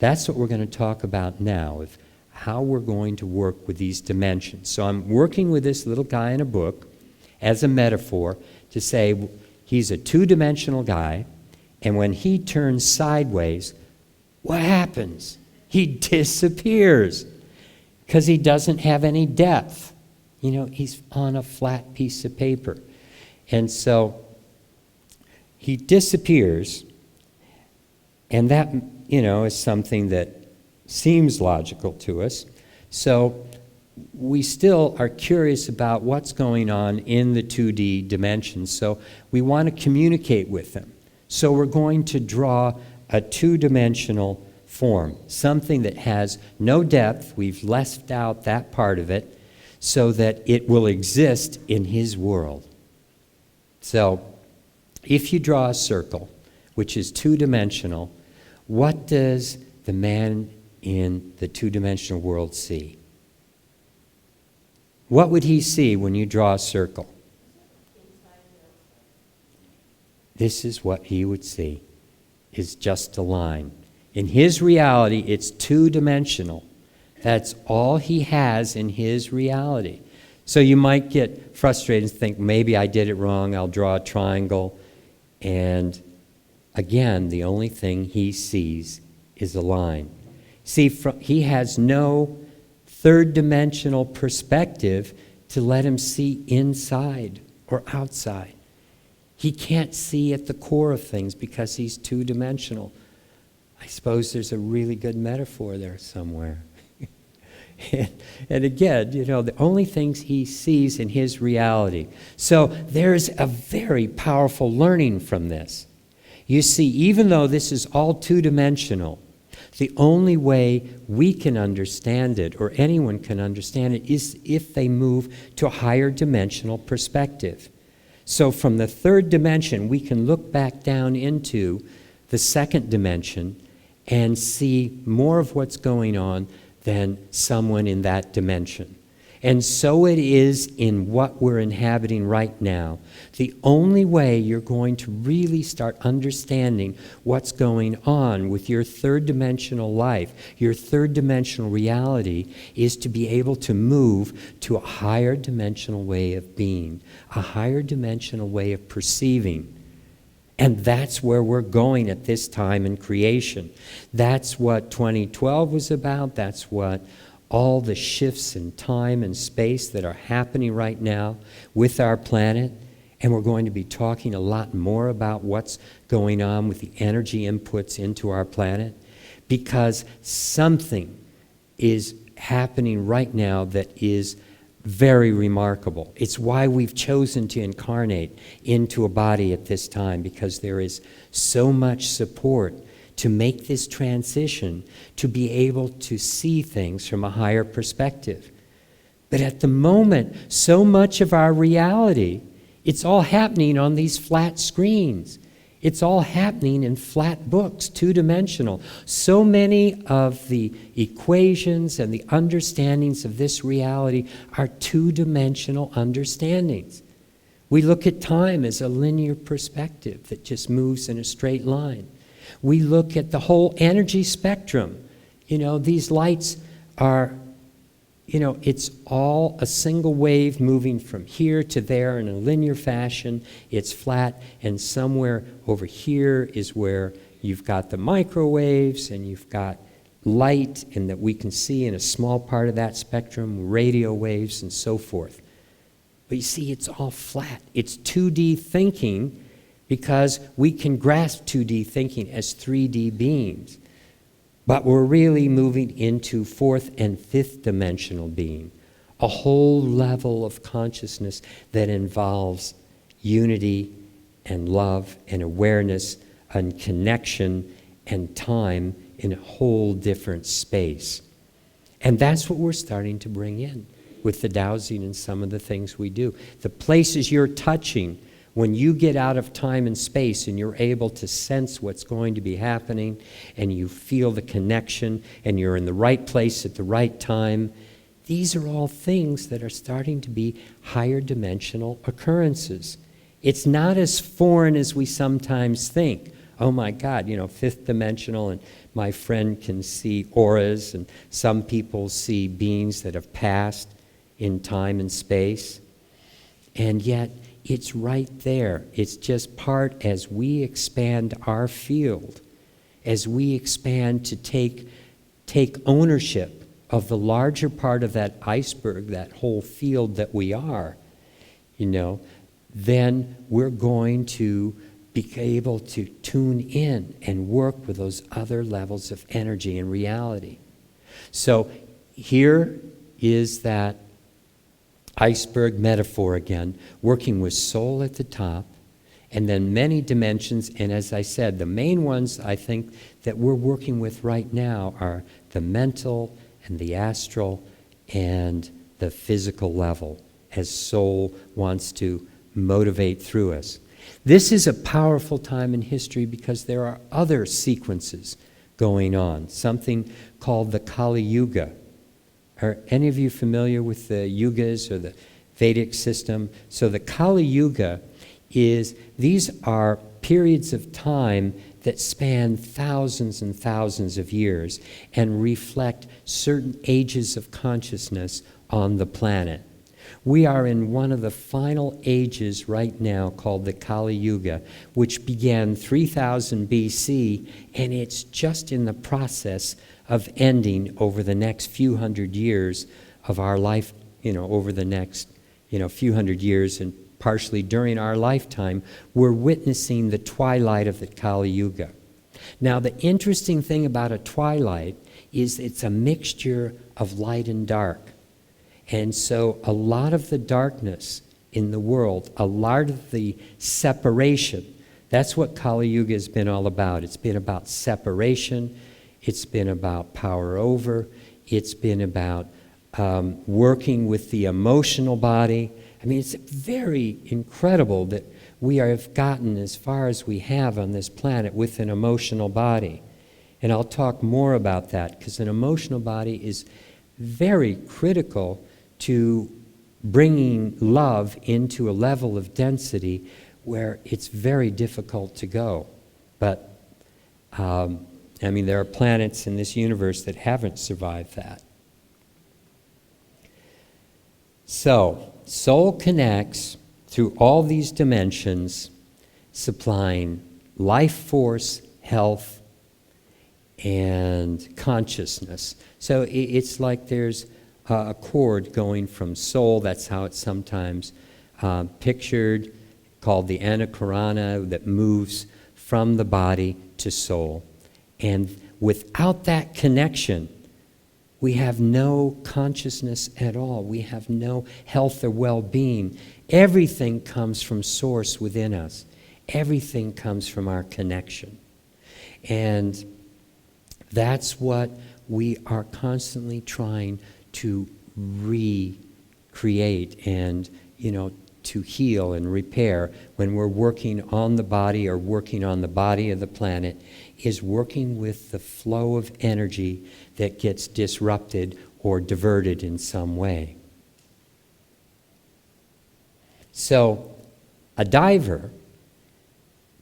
That's what we're going to talk about now, of how we're going to work with these dimensions. So I'm working with this little guy in a book as a metaphor to say he's a two-dimensional guy, and when he turns sideways, what happens? He disappears because he doesn't have any depth. You know, he's on a flat piece of paper. And so he disappears, and that, you know, is something that seems logical to us. So we still are curious about what's going on in the 2D dimensions. So we want to communicate with them. So we're going to draw a two-dimensional form, something that has no depth. We've left out that part of it so that it will exist in his world. So if you draw a circle, which is two-dimensional, what does the man in the two-dimensional world see? What would he see when you draw a circle? This is what he would see, is just a line. In his reality, it's two-dimensional. That's all he has in his reality. So you might get frustrated and think, maybe I did it wrong, I'll draw a triangle. And again, the only thing he sees is a line. See, he has no third-dimensional perspective to let him see inside or outside. He can't see at the core of things because he's two-dimensional. I suppose there's a really good metaphor there somewhere. And again, you know, the only things he sees in his reality. So there's a very powerful learning from this. You see, even though this is all two-dimensional, the only way we can understand it, or anyone can understand it, is if they move to a higher dimensional perspective. So from the third dimension, we can look back down into the second dimension and see more of what's going on than someone in that dimension. And so it is in what we're inhabiting right now. The only way you're going to really start understanding what's going on with your third dimensional life, your third dimensional reality, is to be able to move to a higher dimensional way of being, a higher dimensional way of perceiving. And that's where we're going at this time in creation. That's what 2012 was about. That's what all the shifts in time and space that are happening right now with our planet. And we're going to be talking a lot more about what's going on with the energy inputs into our planet, because something is happening right now that is very remarkable. It's why we've chosen to incarnate into a body at this time, because there is so much support to make this transition, to be able to see things from a higher perspective. But at the moment, so much of our reality, it's all happening on these flat screens. It's all happening in flat books, two-dimensional. So many of the equations and the understandings of this reality are two-dimensional understandings. We look at time as a linear perspective that just moves in a straight line. We look at the whole energy spectrum. You know, these lights are, you know, it's all a single wave moving from here to there in a linear fashion. It's flat, and somewhere over here is where you've got the microwaves, and you've got light, and that we can see in a small part of that spectrum, radio waves and so forth. But you see, it's all flat. It's 2D thinking, because we can grasp 2D thinking as 3D beings. But we're really moving into fourth and fifth dimensional being, a whole level of consciousness that involves unity and love and awareness and connection and time in a whole different space. And that's what we're starting to bring in with the dowsing and some of the things we do. The places you're touching, when you get out of time and space and you're able to sense what's going to be happening, and you feel the connection, and you're in the right place at the right time, these are all things that are starting to be higher dimensional occurrences. It's not as foreign as we sometimes think. oh my God, fifth dimensional, and my friend can see auras, and some people see beings that have passed in time and space. And yet, it's right there. It's just part as we expand our field, as we expand to take ownership of the larger part of that iceberg, that whole field that we are, then we're going to be able to tune in and work with those other levels of energy and reality. So here is that iceberg metaphor again, working with soul at the top, and then many dimensions. And as I said, the main ones I think that we're working with right now are the mental and the astral and the physical level, as soul wants to motivate through us. This is a powerful time in history because there are other sequences going on, something called the Kali Yuga. Are any of you familiar with the yugas or the Vedic system? So the Kali Yuga these are periods of time that span thousands and thousands of years and reflect certain ages of consciousness on the planet. We are in one of the final ages right now called the Kali Yuga, which began 3000 BC, and it's just in the process of ending over the next few hundred years of our life, over the next, few hundred years, and partially during our lifetime, we're witnessing the twilight of the Kali Yuga. Now, the interesting thing about a twilight is it's a mixture of light and dark. And so a lot of the darkness in the world, a lot of the separation, that's what Kali Yuga has been all about. It's been about separation. It's been about power over. It's been about working with the emotional body. I mean, it's very incredible that we have gotten as far as we have on this planet with an emotional body. And I'll talk more about that because an emotional body is very critical to bringing love into a level of density where it's very difficult to go. But, there are planets in this universe that haven't survived that. So, soul connects through all these dimensions, supplying life force, health, and consciousness. So it's like there's a cord going from soul, that's how it's sometimes pictured, called the anakarana, that moves from the body to soul. And without that connection, we have no consciousness at all. We have no health or well-being. Everything comes from source within us. Everything comes from our connection. And that's what we are constantly trying to recreate and, to heal and repair when we're working on the body or working on the body of the planet, is working with the flow of energy that gets disrupted or diverted in some way. So a diver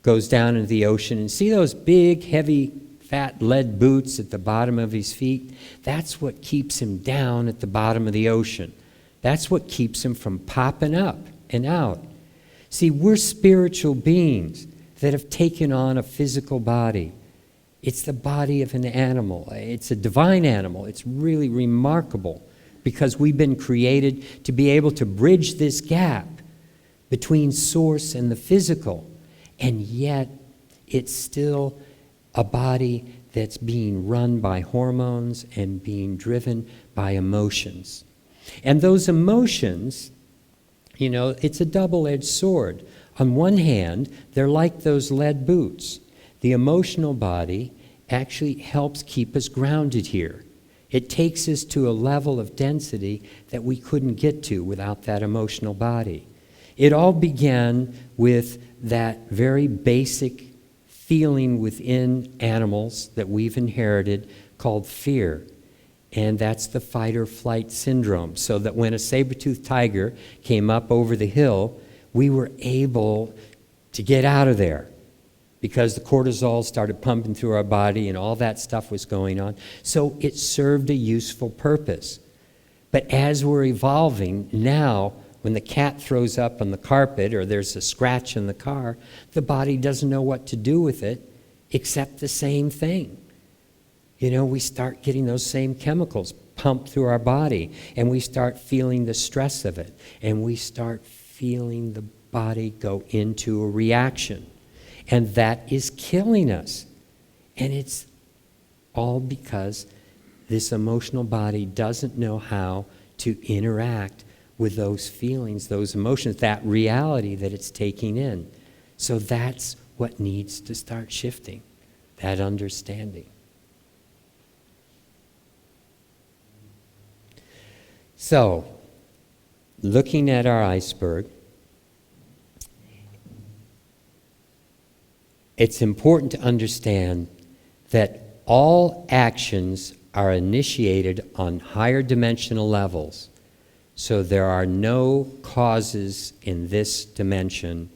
goes down into the ocean and see those big, heavy, fat lead boots at the bottom of his feet? That's what keeps him down at the bottom of the ocean. That's what keeps him from popping up and out. See, we're spiritual beings that have taken on a physical body. It's the body of an animal. It's a divine animal. It's really remarkable because we've been created to be able to bridge this gap between source and the physical. And yet, it's still a body that's being run by hormones and being driven by emotions. And those emotions, it's a double-edged sword. On one hand, they're like those lead boots. The emotional body actually helps keep us grounded here. It takes us to a level of density that we couldn't get to without that emotional body. It all began with that very basic feeling within animals that we've inherited called fear. And that's the fight or flight syndrome. So that when a saber-toothed tiger came up over the hill, we were able to get out of there. because the cortisol started pumping through our body and all that stuff was going on. So it served a useful purpose. But as we're evolving, now when the cat throws up on the carpet or there's a scratch in the car, the body doesn't know what to do with it except the same thing. You know, we start getting those same chemicals pumped through our body, and we start feeling the stress of it, and we start feeling the body go into a reaction. And that is killing us. And it's all because this emotional body doesn't know how to interact with those feelings, those emotions, that reality that it's taking in. So that's what needs to start shifting, that understanding. So, looking at our iceberg, it's important to understand that all actions are initiated on higher dimensional levels. So there are no causes in this dimension,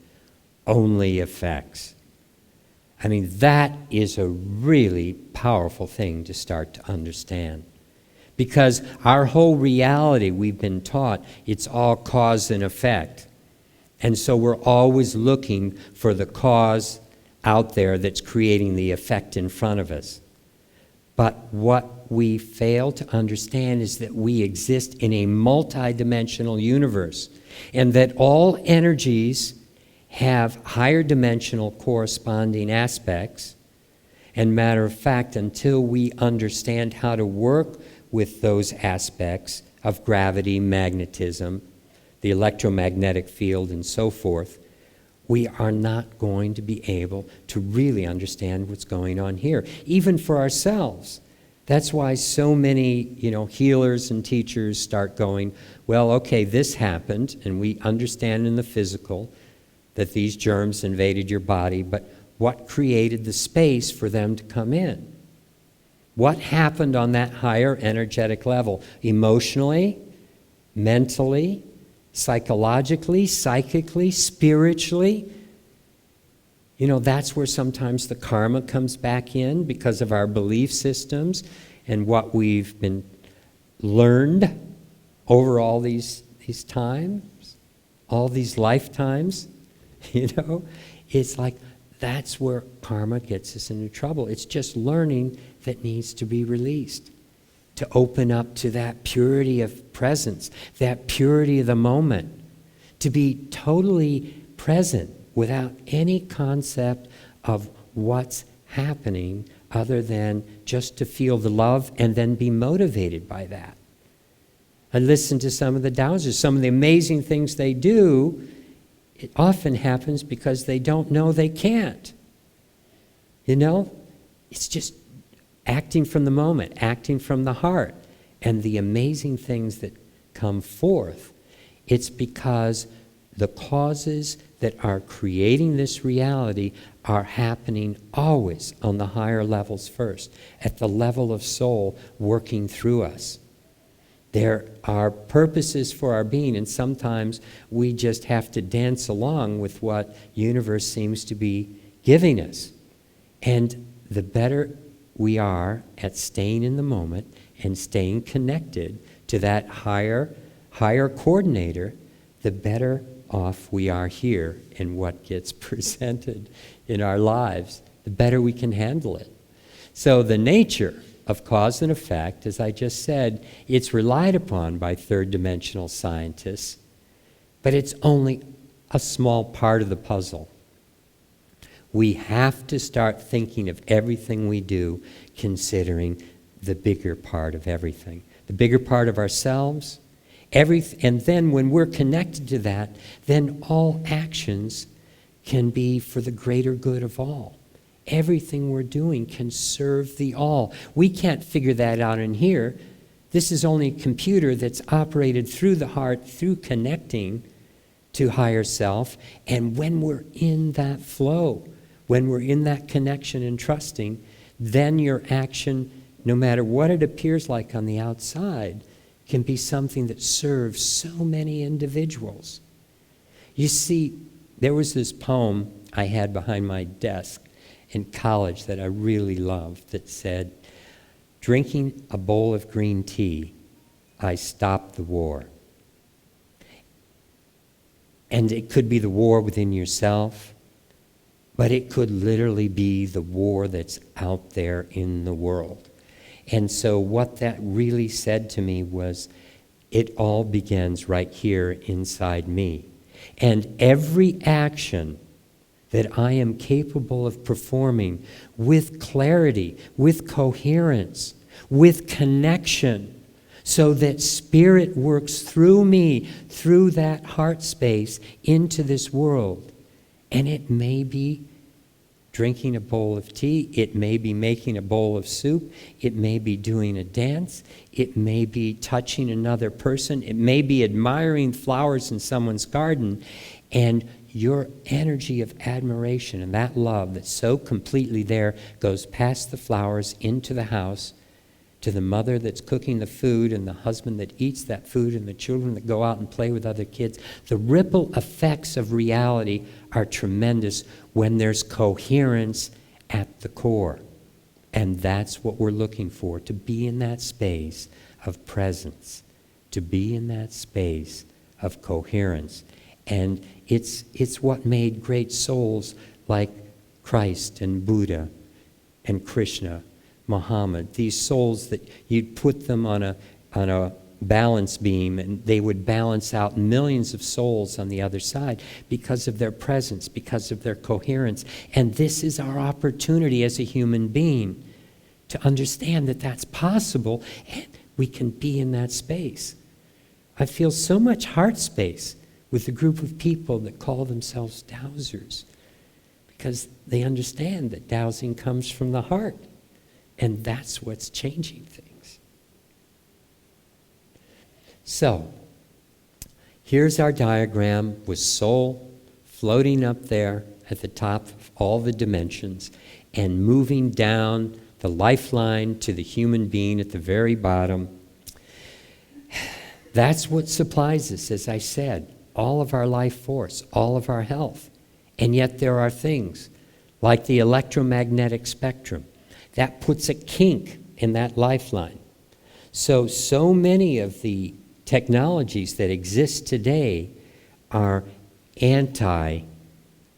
only effects. I mean, that is a really powerful thing to start to understand. Because our whole reality, we've been taught, it's all cause and effect. And so we're always looking for the cause out there that's creating the effect in front of us. But what we fail to understand is that we exist in a multidimensional universe, and that all energies have higher dimensional corresponding aspects. And matter of fact, until we understand how to work with those aspects of gravity, magnetism, the electromagnetic field, and so forth, we are not going to be able to really understand what's going on here, even for ourselves. That's why so many, healers and teachers start going, well, okay, this happened, and we understand in the physical that these germs invaded your body, but what created the space for them to come in? What happened on that higher energetic level? Emotionally, mentally, psychologically, psychically, spiritually? That's where sometimes the karma comes back in because of our belief systems and what we've been learned over all these times, all these lifetimes. It's like that's where karma gets us into trouble. It's just learning that needs to be released, to open up to that purity of presence, that purity of the moment, to be totally present without any concept of what's happening other than just to feel the love and then be motivated by that. I listen to some of the Dowsers, some of the amazing things they do. It often happens because they don't know they can't. It's just acting from the moment, acting from the heart. And the amazing things that come forth, it's because the causes that are creating this reality are happening always on the higher levels first, at the level of soul working through us. There are purposes for our being, and sometimes we just have to dance along with what universe seems to be giving us. And the better we are at staying in the moment and staying connected to that higher coordinator, the better off we are here in what gets presented in our lives, the better we can handle it. So the nature of cause and effect, as I just said, it's relied upon by third-dimensional scientists, but it's only a small part of the puzzle. We have to start thinking of everything we do considering the bigger part of everything, the bigger part of ourselves, and then when we're connected to that, then all actions can be for the greater good of all. Everything we're doing can serve the all. We can't figure that out in here. This is only a computer that's operated through the heart, through connecting to higher self. And when we're in that flow, when we're in that connection and trusting, then your action, no matter what it appears like on the outside, can be something that serves so many individuals. You see, there was this poem I had behind my desk in college that I really loved that said, drinking a bowl of green tea, I stopped the war. And it could be the war within yourself, but it could literally be the war that's out there in the world. And so what that really said to me was, it all begins right here inside me. And every action that I am capable of performing with clarity, with coherence, with connection, so that Spirit works through me, through that heart space, into this world. And it may be drinking a bowl of tea, it may be making a bowl of soup, it may be doing a dance, it may be touching another person, it may be admiring flowers in someone's garden, and your energy of admiration and that love that's so completely there goes past the flowers into the house, to the mother that's cooking the food and the husband that eats that food and the children that go out and play with other kids. The ripple effects of reality are tremendous when there's coherence at the core. And that's what we're looking for, to be in that space of presence, to be in that space of coherence. And it's what made great souls like Christ and Buddha and Krishna, Muhammad, these souls that you'd put them on a balance beam and they would balance out millions of souls on the other side because of their presence, because of their coherence. And this is our opportunity as a human being to understand that that's possible and we can be in that space. I feel so much heart space with a group of people that call themselves dowsers because they understand that dowsing comes from the heart. And that's what's changing things. So, here's our diagram with soul floating up there at the top of all the dimensions and moving down the lifeline to the human being at the very bottom. That's what supplies us, as I said, all of our life force, all of our health. And yet there are things like the electromagnetic spectrum that puts a kink in that lifeline. So many of the technologies that exist today are anti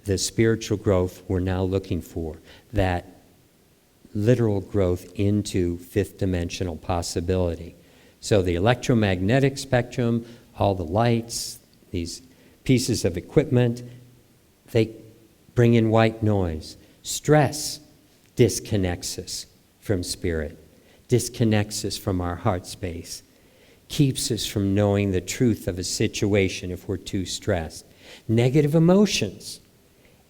the spiritual growth we're now looking for, that literal growth into fifth dimensional possibility. So the electromagnetic spectrum, all the lights, these pieces of equipment, they bring in white noise. Stress disconnects us from spirit, disconnects us from our heart space, keeps us from knowing the truth of a situation if we're too stressed. Negative emotions.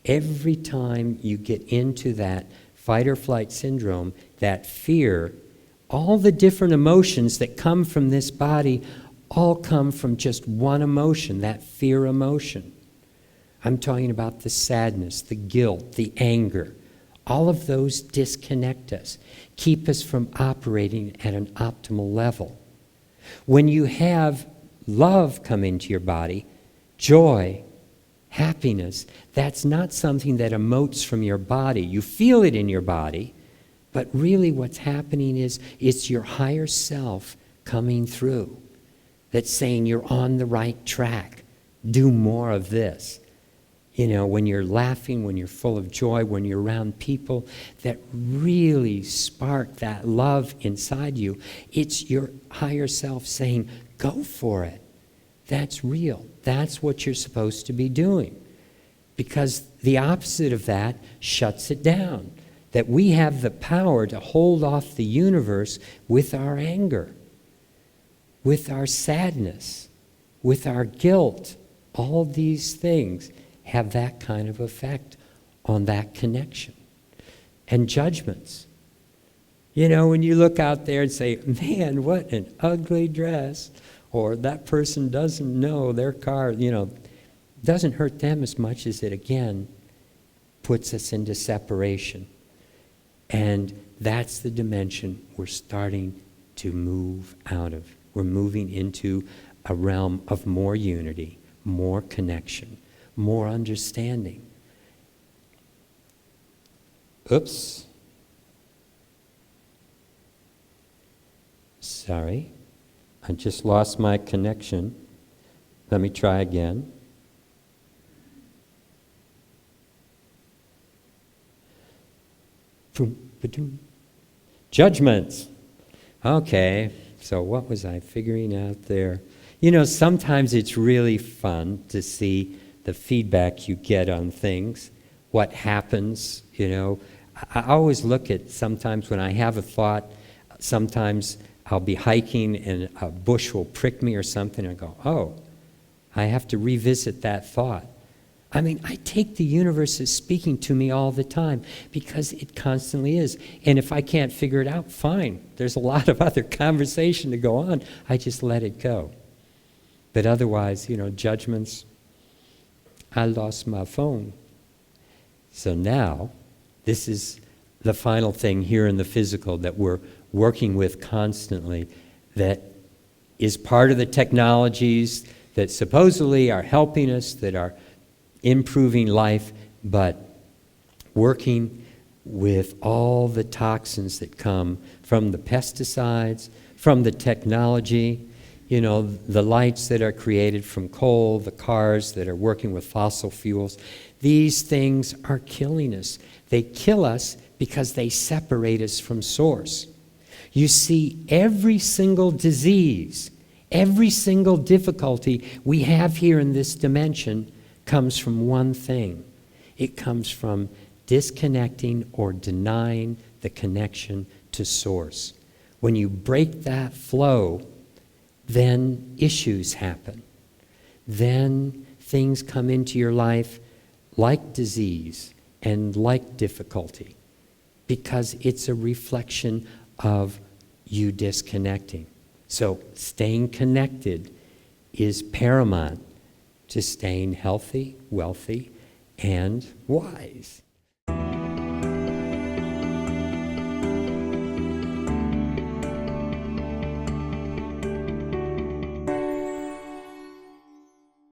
Every time you get into that fight or flight syndrome, that fear, all the different emotions that come from this body all come from just one emotion, that fear emotion. I'm talking about the sadness, the guilt, the anger. All of those disconnect us, keep us from operating at an optimal level. When you have love come into your body, joy, happiness, that's not something that emotes from your body. You feel it in your body, but really what's happening is it's your higher self coming through that's saying you're on the right track. Do more of this. You know, when you're laughing, when you're full of joy, when you're around people that really spark that love inside you, it's your higher self saying, go for it. That's real. That's what you're supposed to be doing. Because the opposite of that shuts it down. That we have the power to hold off the universe with our anger, with our sadness, with our guilt. All these things have that kind of effect on that connection. And judgments. You know, when you look out there and say, man, what an ugly dress, or that person doesn't know their car, you know, doesn't hurt them as much as it, again, puts us into separation. And that's the dimension we're starting to move out of. We're moving into a realm of more unity, more connection, more understanding. Oops. Sorry. I just lost my connection. Let me try again. Judgments. Okay, so what was I figuring out there? You know, sometimes it's really fun to see the feedback you get on things, what happens, you know. I always look at sometimes when I have a thought, sometimes I'll be hiking and a bush will prick me or something, and I go, oh, I have to revisit that thought. I mean, I take the universe as speaking to me all the time because it constantly is. And if I can't figure it out, fine. There's a lot of other conversation to go on. I just let it go. But otherwise, you know, judgments, I lost my phone. So now, this is the final thing here in the physical that we're working with constantly, that is part of the technologies that supposedly are helping us, that are improving life, but working with all the toxins that come from the pesticides, from the technology, you know, the lights that are created from coal, the cars that are working with fossil fuels. These things are killing us. They kill us because they separate us from source. You see, every single disease, every single difficulty we have here in this dimension comes from one thing. It comes from disconnecting or denying the connection to source. When you break that flow, then issues happen. Then things come into your life like disease and like difficulty, because it's a reflection of you disconnecting. So staying connected is paramount to staying healthy, wealthy, and wise.